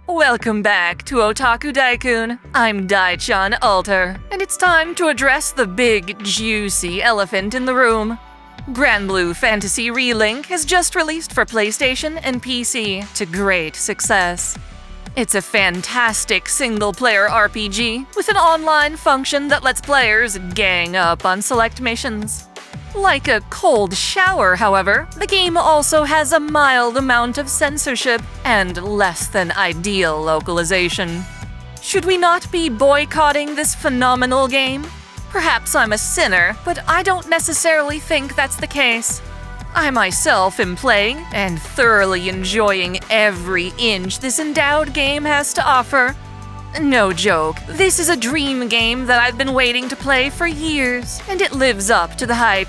Welcome back to OtakuDaiKun. I'm Dai-chan Alter, and it's time to address the big, juicy elephant in the room. Granblue Fantasy Relink has just released for PlayStation and PC to great success. It's a fantastic single-player RPG with an online function that lets players gang up on select missions. Like a cold shower, however, the game also has a mild amount of censorship and less than ideal localization. Should we not be boycotting this phenomenal game? Perhaps I'm a sinner, but I don't necessarily think that's the case. I myself am playing and thoroughly enjoying every inch this endowed game has to offer. No joke, this is a dream game that I've been waiting to play for years, and it lives up to the hype.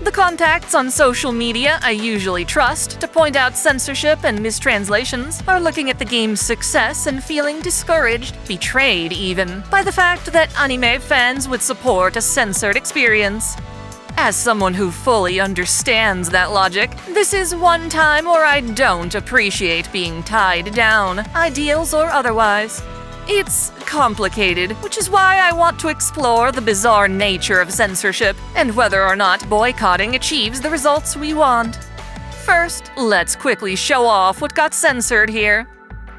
The contacts on social media I usually trust to point out censorship and mistranslations are looking at the game's success and feeling discouraged, betrayed even, by the fact that anime fans would support a censored experience. As someone who fully understands that logic, this is one time where I don't appreciate being tied down, ideals or otherwise. It's complicated, which is why I want to explore the bizarre nature of censorship and whether or not boycotting achieves the results we want. First, let's quickly show off what got censored here.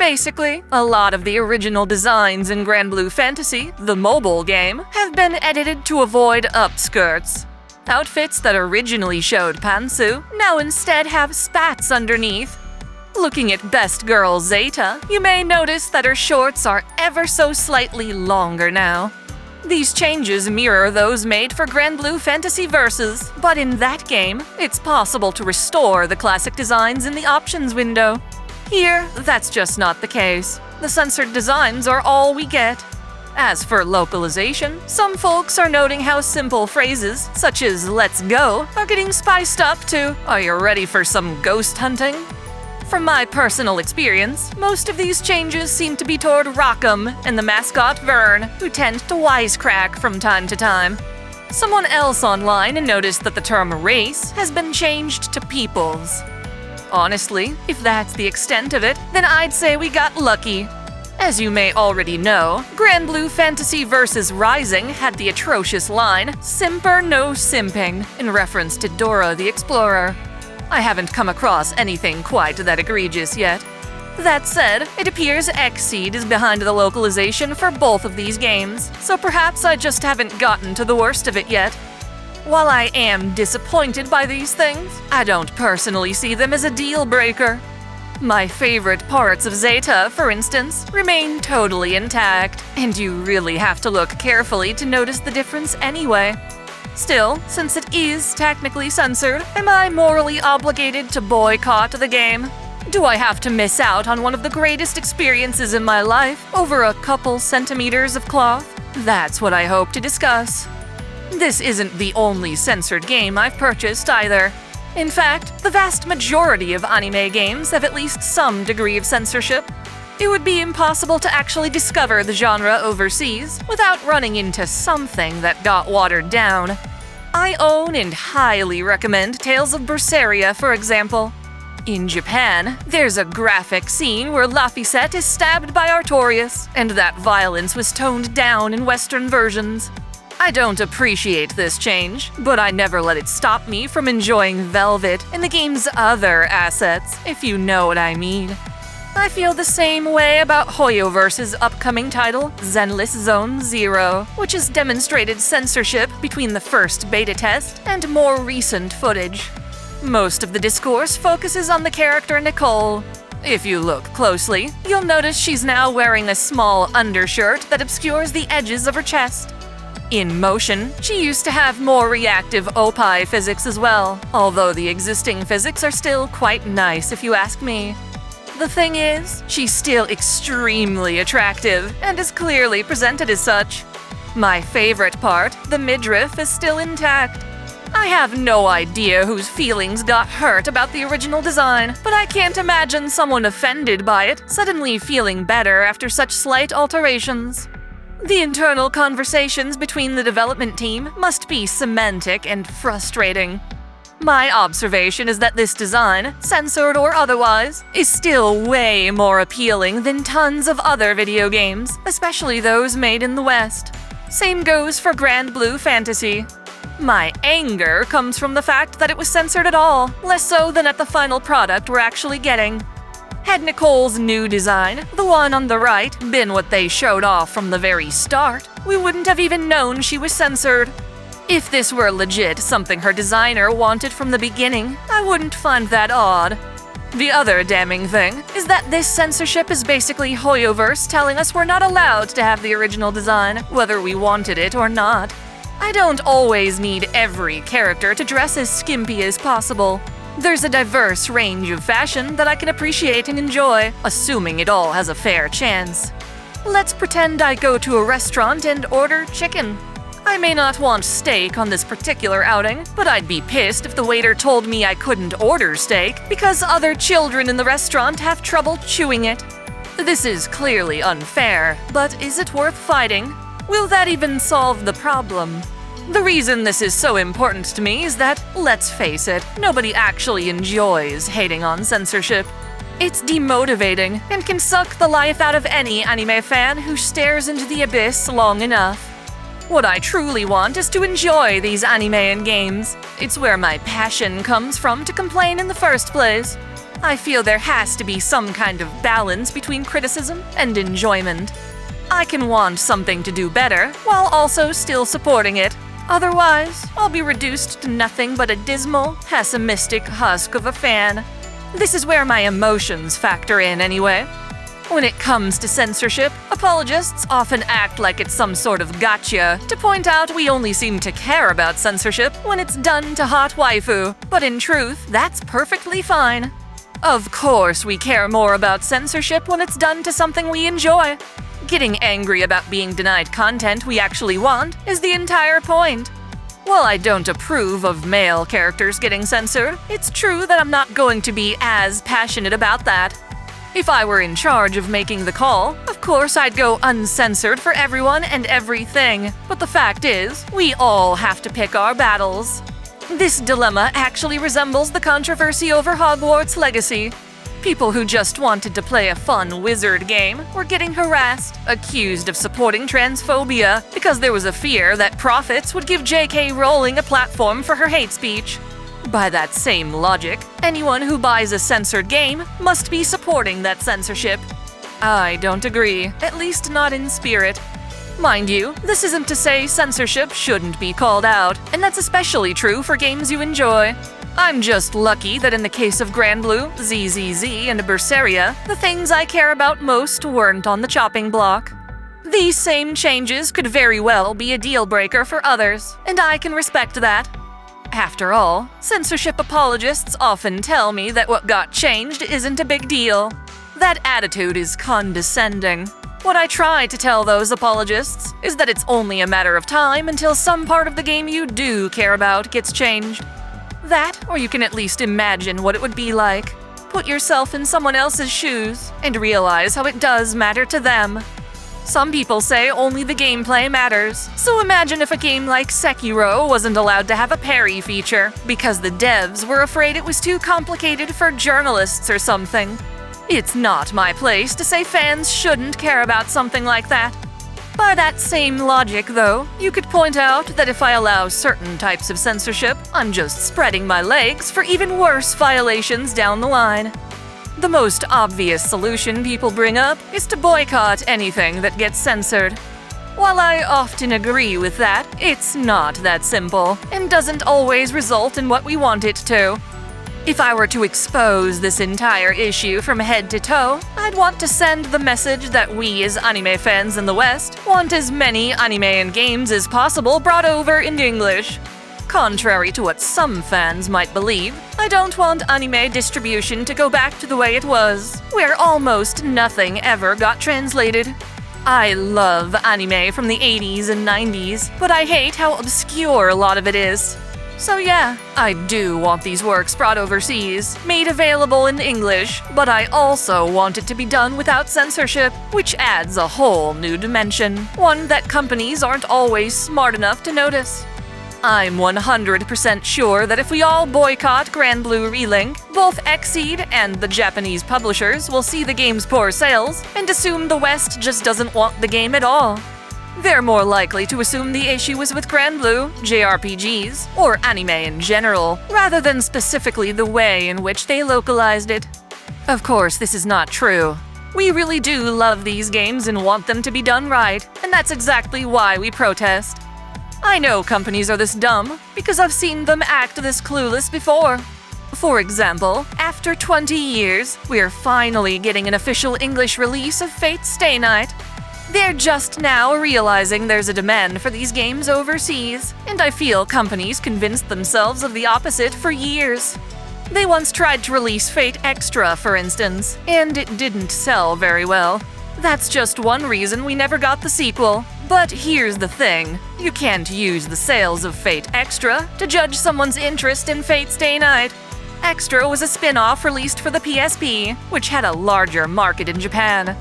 Basically, a lot of the original designs in Granblue Fantasy, the mobile game, have been edited to avoid upskirts. Outfits that originally showed pantsu now instead have spats underneath. Looking at Best Girl Zeta, you may notice that her shorts are ever so slightly longer now. These changes mirror those made for Granblue Fantasy Versus, but in that game, it's possible to restore the classic designs in the options window. Here, that's just not the case. The censored designs are all we get. As for localization, some folks are noting how simple phrases, such as "let's go," are getting spiced up to "are you ready for some ghost hunting?" From my personal experience, most of these changes seem to be toward Rockham and the mascot Vern, who tend to wisecrack from time to time. Someone else online noticed that the term race has been changed to peoples. Honestly, if that's the extent of it, then I'd say we got lucky. As you may already know, Granblue Fantasy Versus Rising had the atrocious line, "Simper no simping," in reference to Dora the Explorer. I haven't come across anything quite that egregious yet. That said, it appears Xseed is behind the localization for both of these games, so perhaps I just haven't gotten to the worst of it yet. While I am disappointed by these things, I don't personally see them as a deal breaker. My favorite parts of Zeta, for instance, remain totally intact, and you really have to look carefully to notice the difference anyway. Still, since it is technically censored, am I morally obligated to boycott the game? Do I have to miss out on one of the greatest experiences in my life over a couple centimeters of cloth? That's what I hope to discuss. This isn't the only censored game I've purchased either. In fact, the vast majority of anime games have at least some degree of censorship. It would be impossible to actually discover the genre overseas without running into something that got watered down. I own and highly recommend Tales of Berseria, for example. In Japan, there's a graphic scene where Laphicet is stabbed by Artorias, and that violence was toned down in Western versions. I don't appreciate this change, but I never let it stop me from enjoying Velvet and the game's other assets, if you know what I mean. I feel the same way about Hoyoverse's upcoming title, Zenless Zone Zero, which has demonstrated censorship between the first beta test and more recent footage. Most of the discourse focuses on the character Nicole. If you look closely, you'll notice she's now wearing a small undershirt that obscures the edges of her chest. In Motion, she used to have more reactive opie physics as well, although the existing physics are still quite nice if you ask me. The thing is, she's still extremely attractive and is clearly presented as such. My favorite part, the midriff, is still intact. I have no idea whose feelings got hurt about the original design, but I can't imagine someone offended by it suddenly feeling better after such slight alterations. The internal conversations between the development team must be semantic and frustrating. My observation is that this design, censored or otherwise, is still way more appealing than tons of other video games, especially those made in the West. Same goes for Granblue Fantasy. My anger comes from the fact that it was censored at all, less so than at the final product we're actually getting. Had Nicole's new design, the one on the right, been what they showed off from the very start, we wouldn't have even known she was censored. If this were legit something her designer wanted from the beginning, I wouldn't find that odd. The other damning thing is that this censorship is basically Hoyoverse telling us we're not allowed to have the original design, whether we wanted it or not. I don't always need every character to dress as skimpy as possible. There's a diverse range of fashion that I can appreciate and enjoy, assuming it all has a fair chance. Let's pretend I go to a restaurant and order chicken. I may not want steak on this particular outing, but I'd be pissed if the waiter told me I couldn't order steak because other children in the restaurant have trouble chewing it. This is clearly unfair, but is it worth fighting? Will that even solve the problem? The reason this is so important to me is that, let's face it, nobody actually enjoys hating on censorship. It's demotivating and can suck the life out of any anime fan who stares into the abyss long enough. What I truly want is to enjoy these anime and games. It's where my passion comes from to complain in the first place. I feel there has to be some kind of balance between criticism and enjoyment. I can want something to do better while also still supporting it. Otherwise, I'll be reduced to nothing but a dismal, pessimistic husk of a fan. This is where my emotions factor in anyway. When it comes to censorship, apologists often act like it's some sort of gotcha to point out we only seem to care about censorship when it's done to hot waifu, but in truth, that's perfectly fine. Of course we care more about censorship when it's done to something we enjoy. Getting angry about being denied content we actually want is the entire point. While I don't approve of male characters getting censored, it's true that I'm not going to be as passionate about that. If I were in charge of making the call, of course I'd go uncensored for everyone and everything. But the fact is, we all have to pick our battles. This dilemma actually resembles the controversy over Hogwarts Legacy. People who just wanted to play a fun wizard game were getting harassed, accused of supporting transphobia because there was a fear that profits would give J.K. Rowling a platform for her hate speech. By that same logic, anyone who buys a censored game must be supporting that censorship. I don't agree, at least not in spirit. Mind you, this isn't to say censorship shouldn't be called out, and that's especially true for games you enjoy. I'm just lucky that in the case of Granblue, ZZZ, and Berseria, the things I care about most weren't on the chopping block. These same changes could very well be a deal breaker for others, and I can respect that. After all, censorship apologists often tell me that what got changed isn't a big deal. That attitude is condescending. What I try to tell those apologists is that it's only a matter of time until some part of the game you do care about gets changed. That, or you can at least imagine what it would be like. Put yourself in someone else's shoes and realize how it does matter to them. Some people say only the gameplay matters, so imagine if a game like Sekiro wasn't allowed to have a parry feature because the devs were afraid it was too complicated for journalists or something. It's not my place to say fans shouldn't care about something like that. By that same logic, though, you could point out that if I allow certain types of censorship, I'm just spreading my legs for even worse violations down the line. The most obvious solution people bring up is to boycott anything that gets censored. While I often agree with that, it's not that simple, and doesn't always result in what we want it to. If I were to expose this entire issue from head to toe, I'd want to send the message that we as anime fans in the West want as many anime and games as possible brought over in English. Contrary to what some fans might believe, I don't want anime distribution to go back to the way it was, where almost nothing ever got translated. I love anime from the 80s and 90s, but I hate how obscure a lot of it is. So yeah, I do want these works brought overseas, made available in English, but I also want it to be done without censorship, which adds a whole new dimension, one that companies aren't always smart enough to notice. I'm 100% sure that if we all boycott Granblue Relink, both Xseed and the Japanese publishers will see the game's poor sales and assume the West just doesn't want the game at all. They're more likely to assume the issue is with Granblue, JRPGs, or anime in general, rather than specifically the way in which they localized it. Of course, this is not true. We really do love these games and want them to be done right, and that's exactly why we protest. I know companies are this dumb because I've seen them act this clueless before. For example, after 20 years, we're finally getting an official English release of Fate's Stay Night. They're just now realizing there's a demand for these games overseas, and I feel companies convinced themselves of the opposite for years. They once tried to release Fate Extra, for instance, and it didn't sell very well. That's just one reason we never got the sequel. But here's the thing, you can't use the sales of Fate Extra to judge someone's interest in Fate's Stay Night. Extra was a spin-off released for the PSP, which had a larger market in Japan.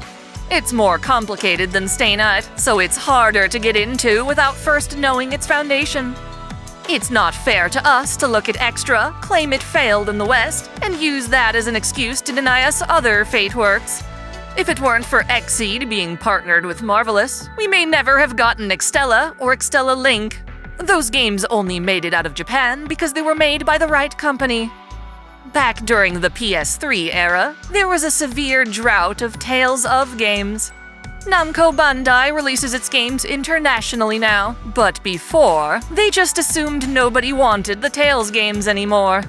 It's more complicated than Stay Night, so it's harder to get into without first knowing its foundation. It's not fair to us to look at Extra, claim it failed in the West, and use that as an excuse to deny us other Fate works. If it weren't for Xseed being partnered with Marvelous, we may never have gotten Extella or Extella Link. Those games only made it out of Japan because they were made by the right company. Back during the PS3 era, there was a severe drought of Tales of games. Namco Bandai releases its games internationally now, but before, they just assumed nobody wanted the Tales games anymore.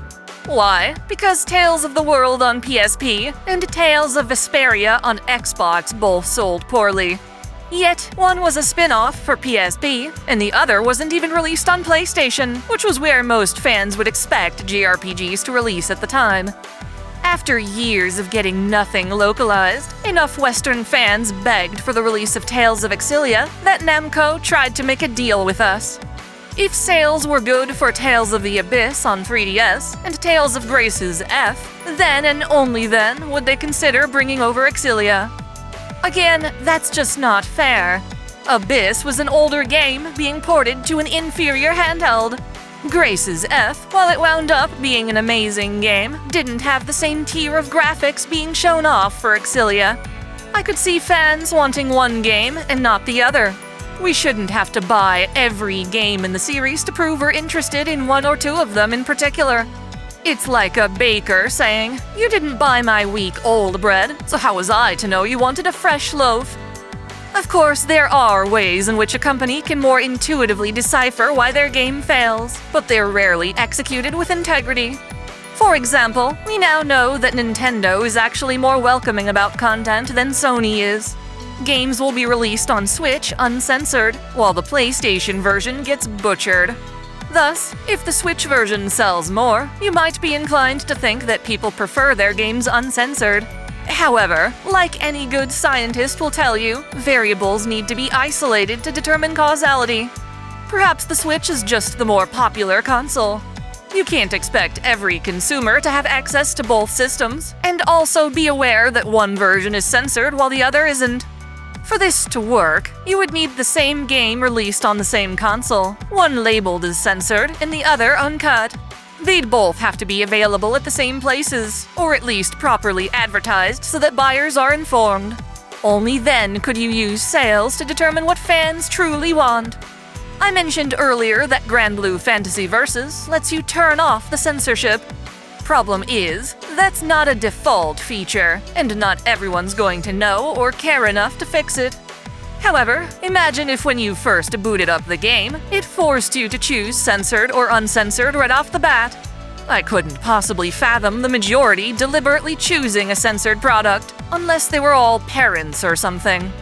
Why? Because Tales of the World on PSP and Tales of Vesperia on Xbox both sold poorly. Yet, one was a spin-off for PSP, and the other wasn't even released on PlayStation, which was where most fans would expect JRPGs to release at the time. After years of getting nothing localized, enough Western fans begged for the release of Tales of Exilia that Namco tried to make a deal with us. If sales were good for Tales of the Abyss on 3DS and Tales of Grace's F, then and only then would they consider bringing over Exilia. Again, that's just not fair. Abyss was an older game being ported to an inferior handheld. Grace's F, while it wound up being an amazing game, didn't have the same tier of graphics being shown off for Exilia. I could see fans wanting one game and not the other. We shouldn't have to buy every game in the series to prove we're interested in one or two of them in particular. It's like a baker saying, "You didn't buy my week-old bread, so how was I to know you wanted a fresh loaf?" Of course, there are ways in which a company can more intuitively decipher why their game fails, but they're rarely executed with integrity. For example, we now know that Nintendo is actually more welcoming about content than Sony is. Games will be released on Switch uncensored, while the PlayStation version gets butchered. Thus, if the Switch version sells more, you might be inclined to think that people prefer their games uncensored. However, like any good scientist will tell you, variables need to be isolated to determine causality. Perhaps the Switch is just the more popular console. You can't expect every consumer to have access to both systems, and also be aware that one version is censored while the other isn't. For this to work, you would need the same game released on the same console, one labeled as censored and the other uncut. They'd both have to be available at the same places, or at least properly advertised so that buyers are informed. Only then could you use sales to determine what fans truly want. I mentioned earlier that Granblue Fantasy Versus lets you turn off the censorship. Problem is, that's not a default feature, and not everyone's going to know or care enough to fix it. However, imagine if when you first booted up the game, it forced you to choose censored or uncensored right off the bat. I couldn't possibly fathom the majority deliberately choosing a censored product, unless they were all parents or something.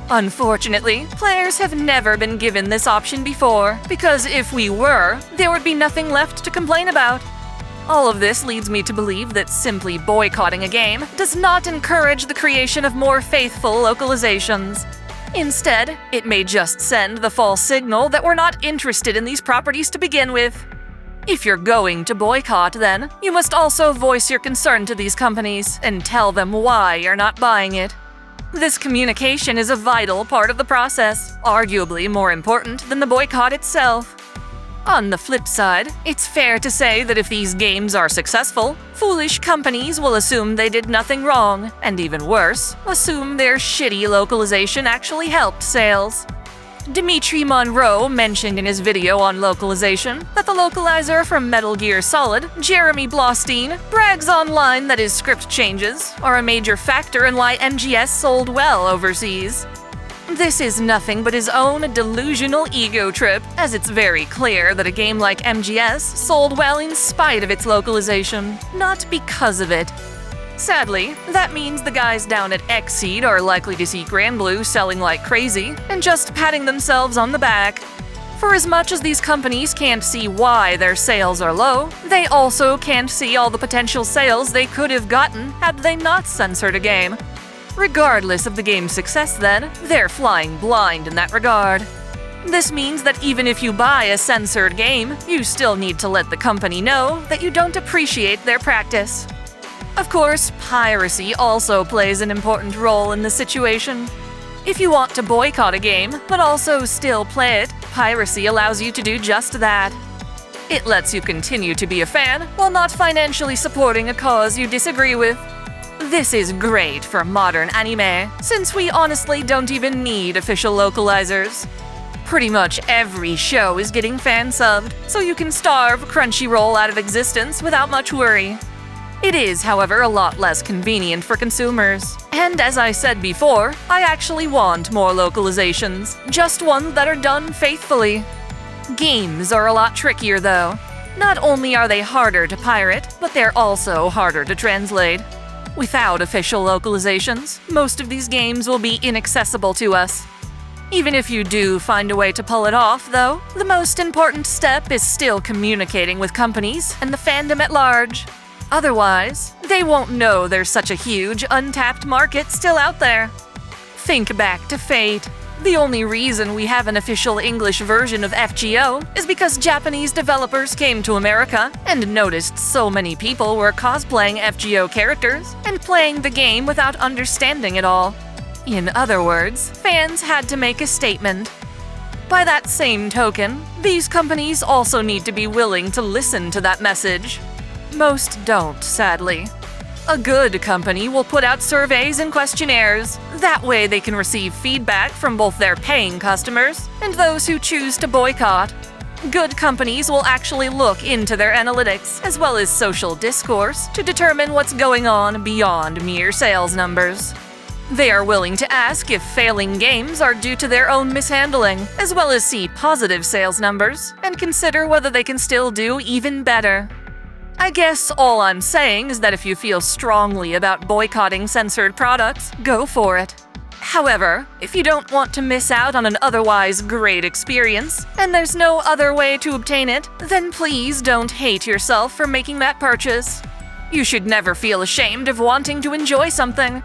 Unfortunately, players have never been given this option before, because if we were, there would be nothing left to complain about. All of this leads me to believe that simply boycotting a game does not encourage the creation of more faithful localizations. Instead, it may just send the false signal that we're not interested in these properties to begin with. If you're going to boycott, then, you must also voice your concern to these companies and tell them why you're not buying it. This communication is a vital part of the process, arguably more important than the boycott itself. On the flip side, it's fair to say that if these games are successful, foolish companies will assume they did nothing wrong, and even worse, assume their shitty localization actually helped sales. Dimitri Monroe mentioned in his video on localization that the localizer from Metal Gear Solid, Jeremy Blostein, brags online that his script changes are a major factor in why MGS sold well overseas. This is nothing but his own delusional ego trip, as it's very clear that a game like MGS sold well in spite of its localization, not because of it. Sadly, that means the guys down at Xseed are likely to see Granblue selling like crazy and just patting themselves on the back. For as much as these companies can't see why their sales are low, they also can't see all the potential sales they could have gotten had they not censored a game. Regardless of the game's success then, they're flying blind in that regard. This means that even if you buy a censored game, you still need to let the company know that you don't appreciate their practice. Of course, piracy also plays an important role in this situation. If you want to boycott a game, but also still play it, piracy allows you to do just that. It lets you continue to be a fan while not financially supporting a cause you disagree with. This is great for modern anime, since we honestly don't even need official localizers. Pretty much every show is getting fan-subbed, so you can starve Crunchyroll out of existence without much worry. It is, however, a lot less convenient for consumers. And as I said before, I actually want more localizations, just ones that are done faithfully. Games are a lot trickier though. Not only are they harder to pirate, but they're also harder to translate. Without official localizations, most of these games will be inaccessible to us. Even if you do find a way to pull it off, though, the most important step is still communicating with companies and the fandom at large. Otherwise, they won't know there's such a huge, untapped market still out there. Think back to Fate. The only reason we have an official English version of FGO is because Japanese developers came to America and noticed so many people were cosplaying FGO characters and playing the game without understanding it all. In other words, fans had to make a statement. By that same token, these companies also need to be willing to listen to that message. Most don't, sadly. A good company will put out surveys and questionnaires. That way they can receive feedback from both their paying customers and those who choose to boycott. Good companies will actually look into their analytics, as well as social discourse, to determine what's going on beyond mere sales numbers. They are willing to ask if failing games are due to their own mishandling, as well as see positive sales numbers, and consider whether they can still do even better. I guess all I'm saying is that if you feel strongly about boycotting censored products, go for it. However, if you don't want to miss out on an otherwise great experience, and there's no other way to obtain it, then please don't hate yourself for making that purchase. You should never feel ashamed of wanting to enjoy something.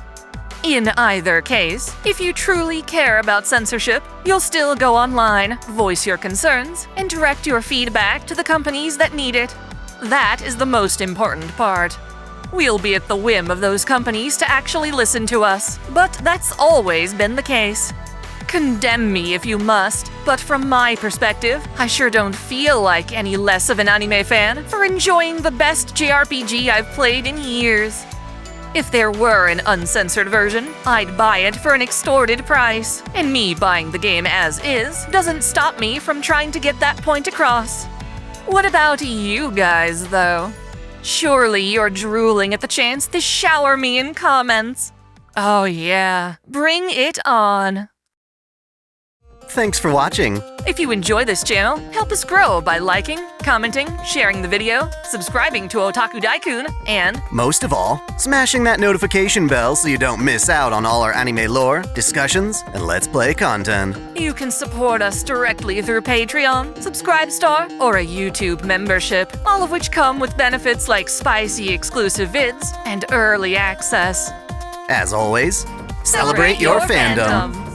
In either case, if you truly care about censorship, you'll still go online, voice your concerns, and direct your feedback to the companies that need it. That is the most important part. We'll be at the whim of those companies to actually listen to us, but that's always been the case. Condemn me if you must, but from my perspective, I sure don't feel like any less of an anime fan for enjoying the best JRPG I've played in years. If there were an uncensored version, I'd buy it for an extorted price, and me buying the game as is doesn't stop me from trying to get that point across. What about you guys, though? Surely you're drooling at the chance to shower me in comments. Oh yeah, bring it on. Thanks for watching. If you enjoy this channel, help us grow by liking, commenting, sharing the video, subscribing to OtakuDaiKun, and most of all, smashing that notification bell so you don't miss out on all our anime lore, discussions, and Let's Play content. You can support us directly through Patreon, Subscribestar, or a YouTube membership, all of which come with benefits like spicy exclusive vids and early access. As always, celebrate your fandom.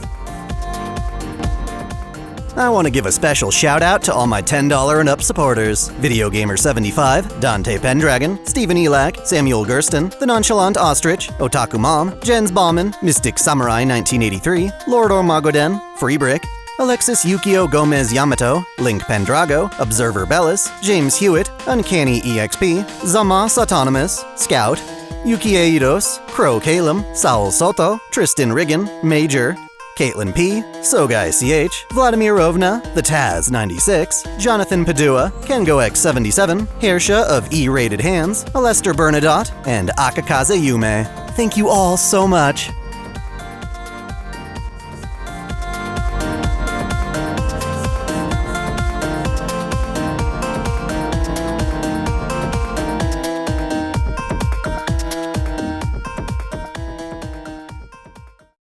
I want to give a special shout out to all my $10 and up supporters. Video Gamer 75, Dante Pendragon, Stephen Elak, Samuel Gersten, The Nonchalant Ostrich, Otaku Mom, Jens Bauman, Mystic Samurai 1983, Lord Ormagoden, Free Brick, Alexis Yukio Gomez Yamato, Link Pendrago, Observer Bellis, James Hewitt, Uncanny EXP, Zamas Autonomous, Scout, Yuki Eidos, Crow Kalem, Saul Soto, Tristan Riggin, Major, Caitlin P, Sogai CH, Vladimir Rovna, The Taz 96, Jonathan Padua, Kengo X 77, Hersha of E-Rated Hands, Alester Bernadotte, and Akakaze Yume. Thank you all so much.